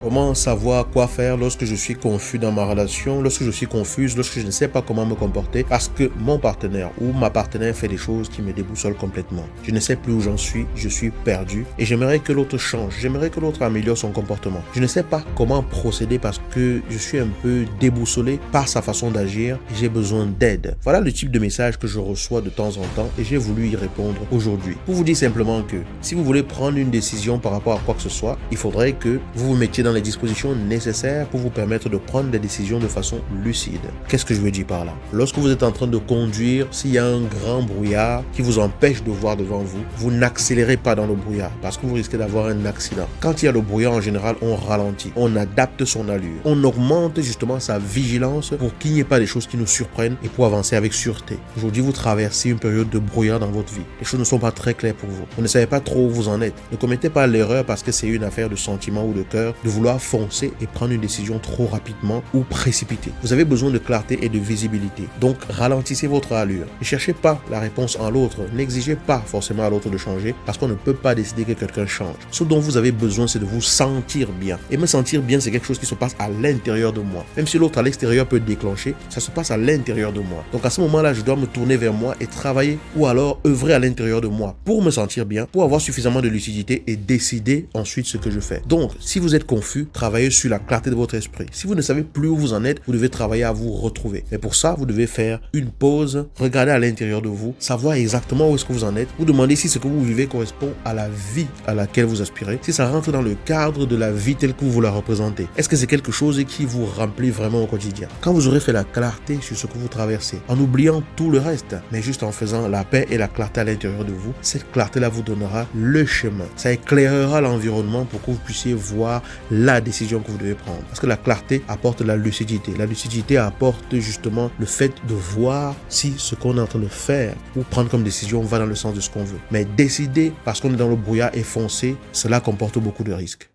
Comment savoir quoi faire lorsque je suis confus dans ma relation, lorsque je suis confuse, lorsque je ne sais pas comment me comporter parce que mon partenaire ou ma partenaire fait des choses qui me déboussolent complètement. Je ne sais plus où j'en suis, je suis perdu et j'aimerais que l'autre change, j'aimerais que l'autre améliore son comportement. Je ne sais pas comment procéder parce que je suis un peu déboussolé par sa façon d'agir et j'ai besoin d'aide. Voilà le type de message que je reçois de temps en temps et j'ai voulu y répondre aujourd'hui. Pour vous dire simplement que si vous voulez prendre une décision par rapport à quoi que ce soit, il faudrait que vous vous mettiez dans les dispositions nécessaires pour vous permettre de prendre des décisions de façon lucide. Qu'est-ce que je veux dire par là? Lorsque vous êtes en train de conduire, s'il y a un grand brouillard qui vous empêche de voir devant vous, vous n'accélérez pas dans le brouillard parce que vous risquez d'avoir un accident. Quand il y a le brouillard, en général, on ralentit, on adapte son allure, on augmente justement sa vigilance pour qu'il n'y ait pas des choses qui nous surprennent et pour avancer avec sûreté. Aujourd'hui, vous traversez une période de brouillard dans votre vie. Les choses ne sont pas très claires pour vous. Vous ne savez pas trop où vous en êtes. Ne commettez pas l'erreur parce que c'est une affaire de sentiment ou de cœur de vouloir foncer et prendre une décision trop rapidement ou précipitée. Vous avez besoin de clarté et de visibilité. Donc, ralentissez votre allure. Ne cherchez pas la réponse en l'autre. N'exigez pas forcément à l'autre de changer parce qu'on ne peut pas décider que quelqu'un change. Ce dont vous avez besoin, c'est de vous sentir bien. Et me sentir bien, c'est quelque chose qui se passe à l'intérieur de moi. Même si l'autre à l'extérieur peut déclencher, ça se passe à l'intérieur de moi. Donc, à ce moment-là, je dois me tourner vers moi et travailler ou alors œuvrer à l'intérieur de moi pour me sentir bien, pour avoir suffisamment de lucidité et décider ensuite ce que je fais. Donc, si vous êtes confus, travaillez sur la clarté de votre esprit. Si vous ne savez plus où vous en êtes, vous devez travailler à vous retrouver. Mais pour ça, vous devez faire une pause, regarder à l'intérieur de vous, savoir exactement où est-ce que vous en êtes, vous demander si ce que vous vivez correspond à la vie à laquelle vous aspirez, si ça rentre dans le cadre de la vie telle que vous la représentez. Est-ce que c'est quelque chose qui vous remplit vraiment au quotidien? Quand vous aurez fait la clarté sur ce que vous traversez, en oubliant tout le reste, mais juste en faisant la paix et la clarté à l'intérieur de vous, cette clarté-là vous donnera le chemin. Ça éclairera l'environnement pour que vous puissiez voir la décision que vous devez prendre. Parce que la clarté apporte la lucidité. La lucidité apporte justement le fait de voir si ce qu'on est en train de faire ou prendre comme décision va dans le sens de ce qu'on veut. Mais décider parce qu'on est dans le brouillard et foncer, cela comporte beaucoup de risques.